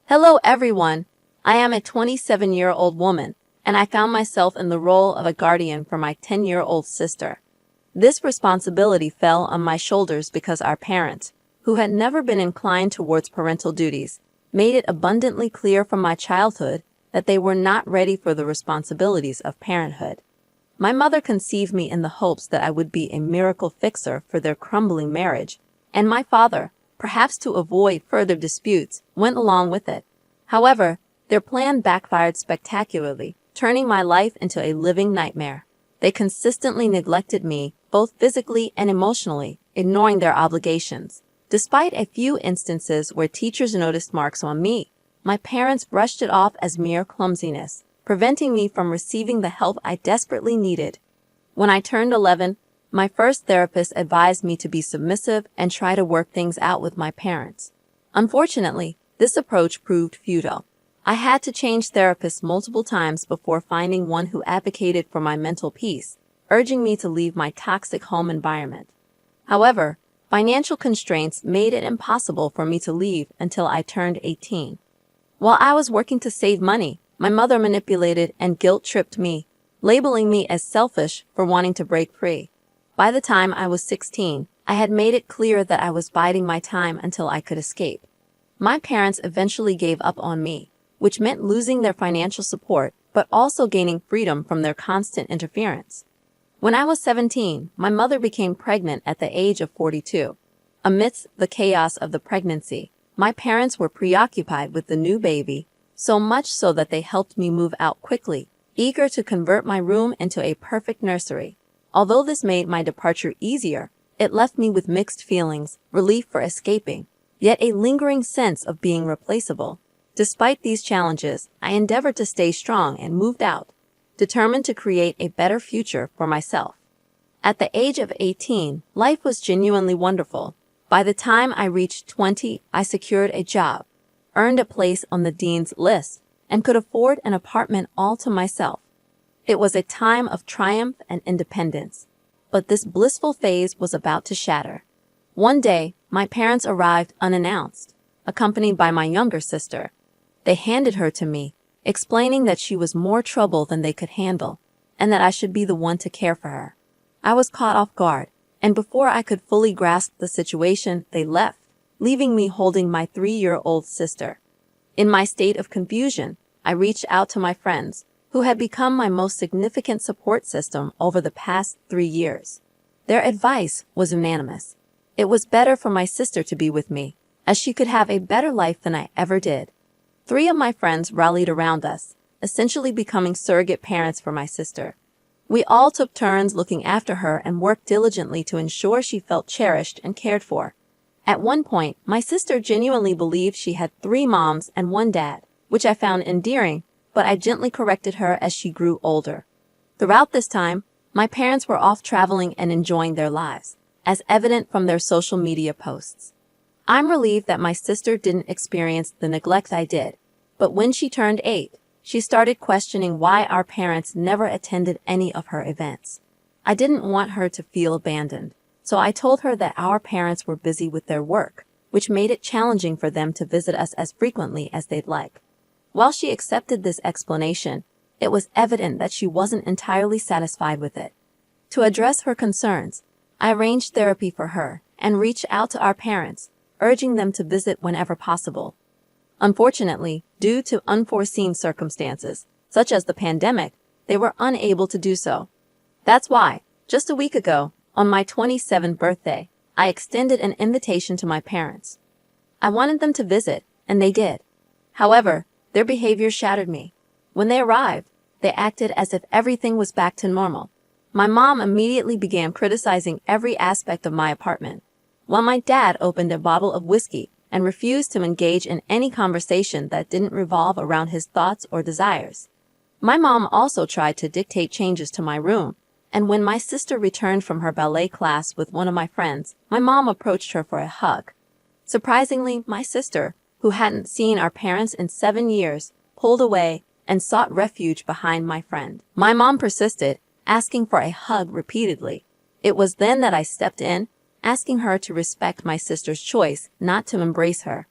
Hello everyone, I am a 27-year-old woman, and I found myself in the role of a guardian for my 10-year-old sister. This responsibility fell on my shoulders because our parents, who had never been inclined towards parental duties, made it abundantly clear from my childhood that they were not ready for the responsibilities of parenthood. My mother conceived me in the hopes that I would be a miracle fixer for their crumbling marriage, and my father, perhaps to avoid further disputes, went along with it. However, their plan backfired spectacularly, turning my life into a living nightmare. They consistently neglected me, both physically and emotionally, ignoring their obligations. Despite a few instances where teachers noticed marks on me, my parents brushed it off as mere clumsiness, preventing me from receiving the help I desperately needed. When I turned 11, my first therapist advised me to be submissive and try to work things out with my parents. Unfortunately, this approach proved futile. I had to change therapists multiple times before finding one who advocated for my mental peace, urging me to leave my toxic home environment. However, financial constraints made it impossible for me to leave until I turned 18. While I was working to save money, my mother manipulated and guilt-tripped me, labeling me as selfish for wanting to break free. By the time I was 16, I had made it clear that I was biding my time until I could escape. My parents eventually gave up on me, which meant losing their financial support, but also gaining freedom from their constant interference. When I was 17, my mother became pregnant at the age of 42. Amidst the chaos of the pregnancy, my parents were preoccupied with the new baby, so much so that they helped me move out quickly, eager to convert my room into a perfect nursery. Although this made my departure easier, it left me with mixed feelings, relief for escaping, yet a lingering sense of being replaceable. Despite these challenges, I endeavored to stay strong and moved out, determined to create a better future for myself. At the age of 18, life was genuinely wonderful. By the time I reached 20, I secured a job, earned a place on the dean's list, and could afford an apartment all to myself. It was a time of triumph and independence, but this blissful phase was about to shatter. One day, my parents arrived unannounced, accompanied by my younger sister. They handed her to me, explaining that she was more trouble than they could handle, and that I should be the one to care for her. I was caught off guard, and before I could fully grasp the situation, they left, leaving me holding my 3-year-old sister. In my state of confusion, I reached out to my friends, who had become my most significant support system over the past 3 years. Their advice was unanimous. It was better for my sister to be with me, as she could have a better life than I ever did. 3 of my friends rallied around us, essentially becoming surrogate parents for my sister. We all took turns looking after her and worked diligently to ensure she felt cherished and cared for. At one point, my sister genuinely believed she had 3 moms and 1 dad, which I found endearing, but I gently corrected her as she grew older. Throughout this time, my parents were off traveling and enjoying their lives, as evident from their social media posts. I'm relieved that my sister didn't experience the neglect I did, but when she turned 8, she started questioning why our parents never attended any of her events. I didn't want her to feel abandoned, so I told her that our parents were busy with their work, which made it challenging for them to visit us as frequently as they'd like. While she accepted this explanation, it was evident that she wasn't entirely satisfied with it. To address her concerns, I arranged therapy for her and reached out to our parents, urging them to visit whenever possible. Unfortunately, due to unforeseen circumstances, such as the pandemic, they were unable to do so. That's why, just a week ago, on my 27th birthday, I extended an invitation to my parents. I wanted them to visit, and they did. However, their behavior shattered me. When they arrived, they acted as if everything was back to normal. My mom immediately began criticizing every aspect of my apartment, while my dad opened a bottle of whiskey and refused to engage in any conversation that didn't revolve around his thoughts or desires. My mom also tried to dictate changes to my room, and when my sister returned from her ballet class with one of my friends, my mom approached her for a hug. Surprisingly, my sister, who hadn't seen our parents in 7 years, pulled away and sought refuge behind my friend. My mom persisted, asking for a hug repeatedly. It was then that I stepped in, asking her to respect my sister's choice not to embrace her.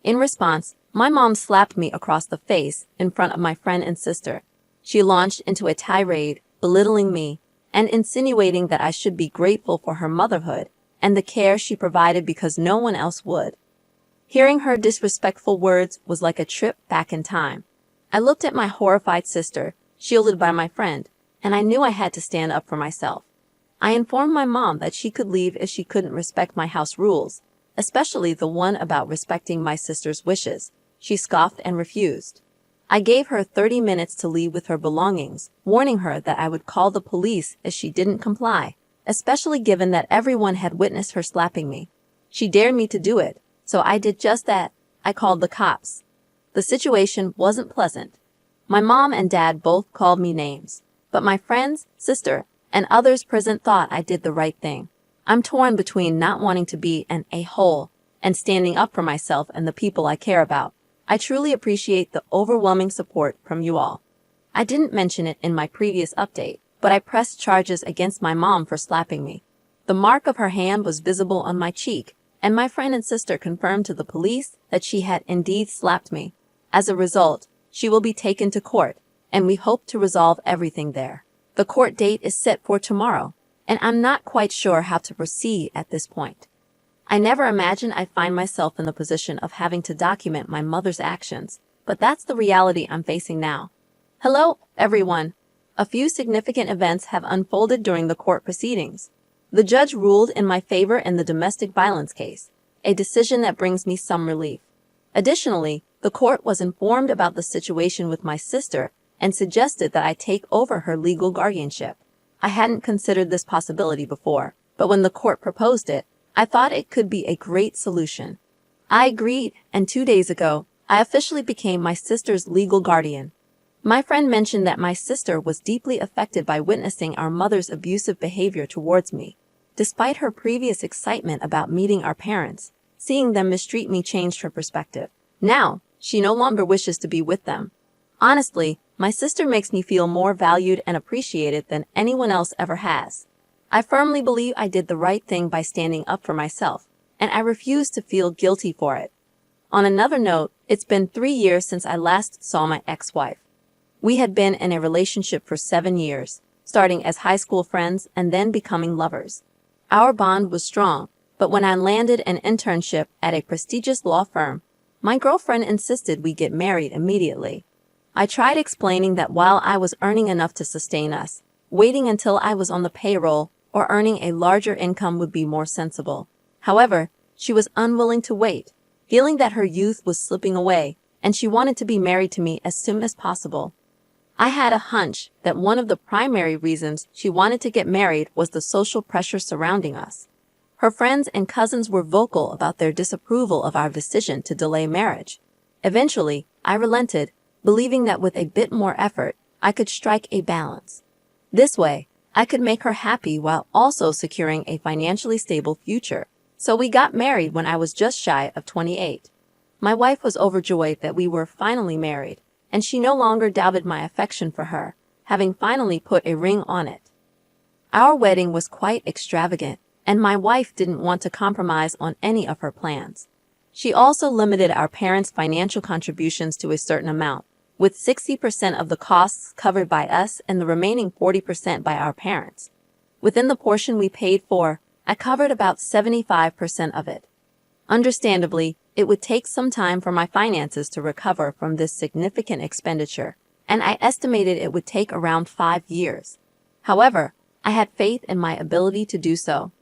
In response, My mom slapped me across the face in front of my friend and sister. She launched into a tirade, belittling me and insinuating that I should be grateful for her motherhood and the care she provided because no one else would. Hearing her disrespectful words was like a trip back in time. I looked at my horrified sister, shielded by my friend, and I knew I had to stand up for myself. I informed my mom that she could leave if she couldn't respect my house rules, especially the one about respecting my sister's wishes. She scoffed and refused. I gave her 30 minutes to leave with her belongings, warning her that I would call the police if she didn't comply, especially given that everyone had witnessed her slapping me. She dared me to do it, so I did just that. I called the cops. The situation wasn't pleasant. My mom and dad both called me names, but my friends, sister, and others present thought I did the right thing. I'm torn between not wanting to be an a-hole and standing up for myself and the people I care about. I truly appreciate the overwhelming support from you all. I didn't mention it in my previous update, but I pressed charges against my mom for slapping me. The mark of her hand was visible on my cheek, and my friend and sister confirmed to the police that she had indeed slapped me. As a result, she will be taken to court, and we hope to resolve everything there. The court date is set for tomorrow, and I'm not quite sure how to proceed at this point. I never imagined I'd find myself in the position of having to document my mother's actions, but that's the reality I'm facing now. Hello, everyone. A few significant events have unfolded during the court proceedings. The judge ruled in my favor in the domestic violence case, a decision that brings me some relief. Additionally, the court was informed about the situation with my sister and suggested that I take over her legal guardianship. I hadn't considered this possibility before, but when the court proposed it, I thought it could be a great solution. I agreed, and 2 days ago, I officially became my sister's legal guardian. My friend mentioned that my sister was deeply affected by witnessing our mother's abusive behavior towards me. Despite her previous excitement about meeting our parents, seeing them mistreat me changed her perspective. Now, she no longer wishes to be with them. Honestly, my sister makes me feel more valued and appreciated than anyone else ever has. I firmly believe I did the right thing by standing up for myself, and I refuse to feel guilty for it. On another note, it's been 3 years since I last saw my ex-wife. We had been in a relationship for 7 years, starting as high school friends and then becoming lovers. Our bond was strong, but when I landed an internship at a prestigious law firm, my girlfriend insisted we get married immediately. I tried explaining that while I was earning enough to sustain us, waiting until I was on the payroll or earning a larger income would be more sensible. However, she was unwilling to wait, feeling that her youth was slipping away, and she wanted to be married to me as soon as possible. I had a hunch that one of the primary reasons she wanted to get married was the social pressure surrounding us. Her friends and cousins were vocal about their disapproval of our decision to delay marriage. Eventually, I relented, believing that with a bit more effort, I could strike a balance. This way, I could make her happy while also securing a financially stable future. So we got married when I was just shy of 28. My wife was overjoyed that we were finally married, and she no longer doubted my affection for her, having finally put a ring on it. Our wedding was quite extravagant, and my wife didn't want to compromise on any of her plans. She also limited our parents' financial contributions to a certain amount, with 60% of the costs covered by us and the remaining 40% by our parents. Within the portion we paid for, I covered about 75% of it. Understandably, it would take some time for my finances to recover from this significant expenditure, and I estimated it would take around 5 years. However, I had faith in my ability to do so.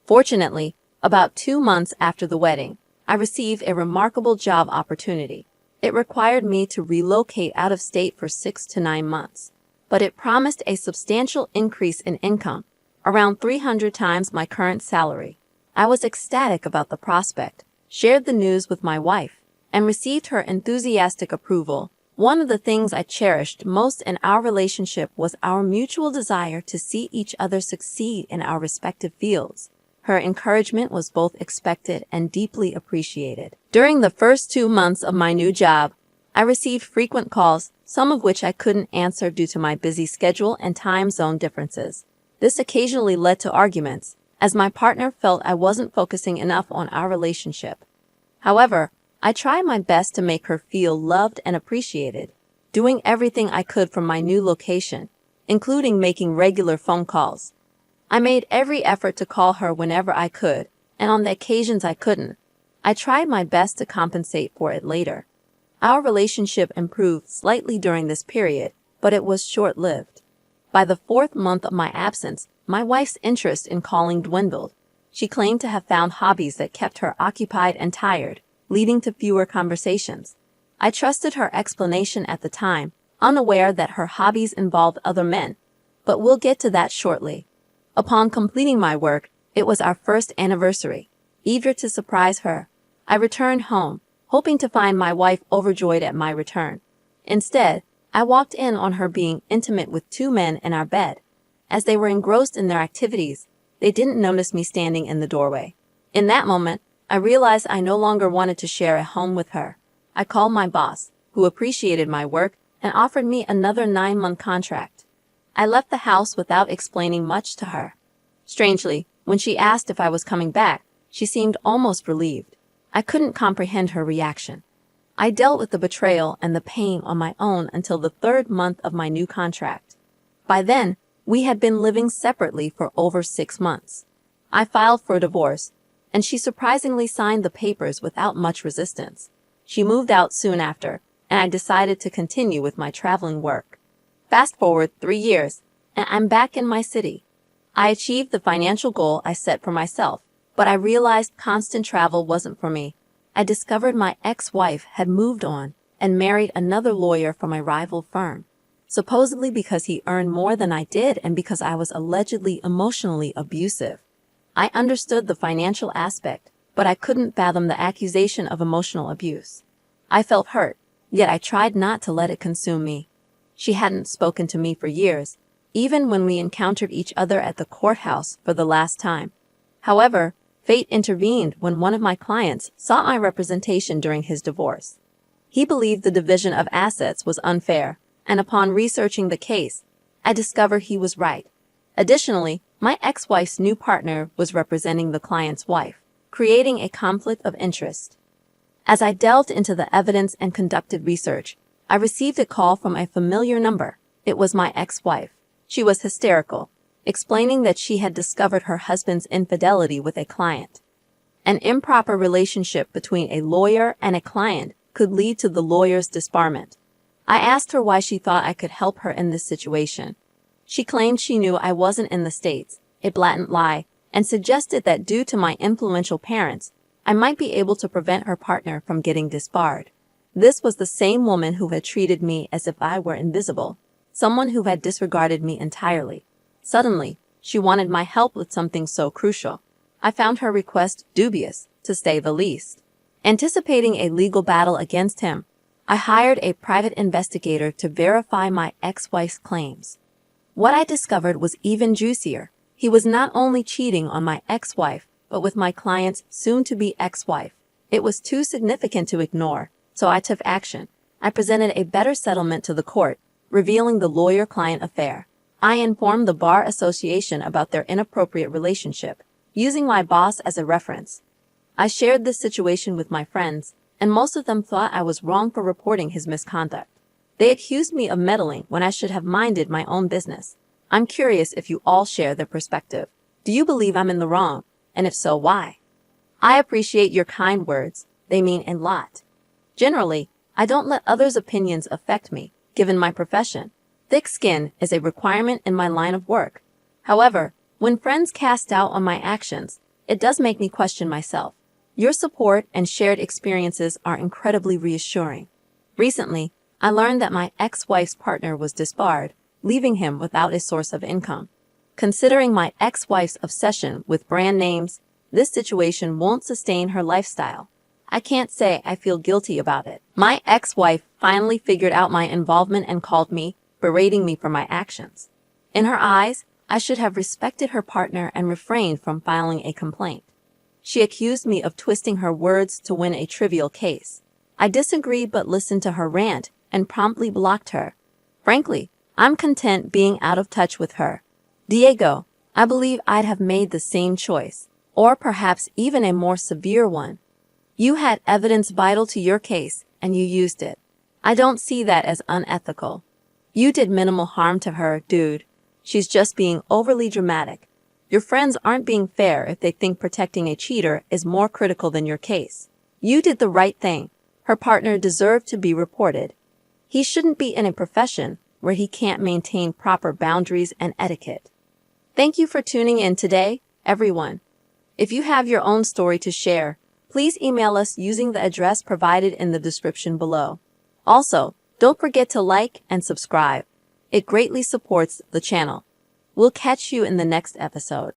Fortunately, about 2 months after the wedding, I received a remarkable job opportunity. It required me to relocate out of state for 6 to 9 months, but it promised a substantial increase in income, around 300 times my current salary. I was ecstatic about the prospect, shared the news with my wife, and received her enthusiastic approval. One of the things I cherished most in our relationship was our mutual desire to see each other succeed in our respective fields. Her encouragement was both expected and deeply appreciated. During the first 2 months of my new job, I received frequent calls, some of which I couldn't answer due to my busy schedule and time zone differences. This occasionally led to arguments, as my partner felt I wasn't focusing enough on our relationship. However, I tried my best to make her feel loved and appreciated, doing everything I could from my new location, including making regular phone calls. I made every effort to call her whenever I could, and on the occasions I couldn't, I tried my best to compensate for it later. Our relationship improved slightly during this period, but it was short-lived. By the 4th month of my absence, my wife's interest in calling dwindled. She claimed to have found hobbies that kept her occupied and tired, leading to fewer conversations. I trusted her explanation at the time, unaware that her hobbies involved other men. But we'll get to that shortly. Upon completing my work, it was our first anniversary. Eager to surprise her, I returned home, hoping to find my wife overjoyed at my return. Instead, I walked in on her being intimate with 2 men in our bed. As they were engrossed in their activities, they didn't notice me standing in the doorway. In that moment, I realized I no longer wanted to share a home with her. I called my boss, who appreciated my work and offered me another 9-month contract. I left the house without explaining much to her. Strangely, when she asked if I was coming back, she seemed almost relieved. I couldn't comprehend her reaction. I dealt with the betrayal and the pain on my own until the 3rd month of my new contract. By then, we had been living separately for over 6 months. I filed for a divorce, and she surprisingly signed the papers without much resistance. She moved out soon after, and I decided to continue with my traveling work. Fast forward 3 years, and I'm back in my city. I achieved the financial goal I set for myself, but I realized constant travel wasn't for me. I discovered my ex-wife had moved on and married another lawyer from a rival firm, supposedly because he earned more than I did and because I was allegedly emotionally abusive. I understood the financial aspect, but I couldn't fathom the accusation of emotional abuse. I felt hurt, yet I tried not to let it consume me. She hadn't spoken to me for years, even when we encountered each other at the courthouse for the last time. However, fate intervened when one of my clients sought my representation during his divorce. He believed the division of assets was unfair, and upon researching the case, I discovered he was right. Additionally, my ex-wife's new partner was representing the client's wife, creating a conflict of interest. As I delved into the evidence and conducted research, I received a call from a familiar number. It was my ex-wife. She was hysterical, explaining that she had discovered her husband's infidelity with a client. An improper relationship between a lawyer and a client could lead to the lawyer's disbarment. I asked her why she thought I could help her in this situation. She claimed she knew I wasn't in the States, a blatant lie, and suggested that due to my influential parents, I might be able to prevent her partner from getting disbarred. This was the same woman who had treated me as if I were invisible, someone who had disregarded me entirely. Suddenly, she wanted my help with something so crucial. I found her request dubious, to say the least. Anticipating a legal battle against him, I hired a private investigator to verify my ex-wife's claims. What I discovered was even juicier. He was not only cheating on my ex-wife, but with my client's soon-to-be ex-wife. It was too significant to ignore, so I took action. I presented a better settlement to the court, revealing the lawyer-client affair. I informed the Bar Association about their inappropriate relationship, using my boss as a reference. I shared this situation with my friends, and most of them thought I was wrong for reporting his misconduct. They accused me of meddling when I should have minded my own business. I'm curious if you all share their perspective. Do you believe I'm in the wrong? And if so, why? I appreciate your kind words. They mean a lot. Generally, I don't let others' opinions affect me, given my profession. Thick skin is a requirement in my line of work. However, when friends cast doubt on my actions, it does make me question myself. Your support and shared experiences are incredibly reassuring. Recently, I learned that my ex-wife's partner was disbarred, leaving him without a source of income. Considering my ex-wife's obsession with brand names, this situation won't sustain her lifestyle. I can't say I feel guilty about it. My ex-wife finally figured out my involvement and called me, berating me for my actions. In her eyes, I should have respected her partner and refrained from filing a complaint. She accused me of twisting her words to win a trivial case. I disagreed but listened to her rant and promptly blocked her. Frankly, I'm content being out of touch with her. Diego, I believe I'd have made the same choice, or perhaps even a more severe one. You had evidence vital to your case, and you used it. I don't see that as unethical. You did minimal harm to her, dude. She's just being overly dramatic. Your friends aren't being fair if they think protecting a cheater is more critical than your case. You did the right thing. Her partner deserved to be reported. He shouldn't be in a profession where he can't maintain proper boundaries and etiquette. Thank you for tuning in today, everyone. If you have your own story to share, please email us using the address provided in the description below. Also, don't forget to like and subscribe. It greatly supports the channel. We'll catch you in the next episode.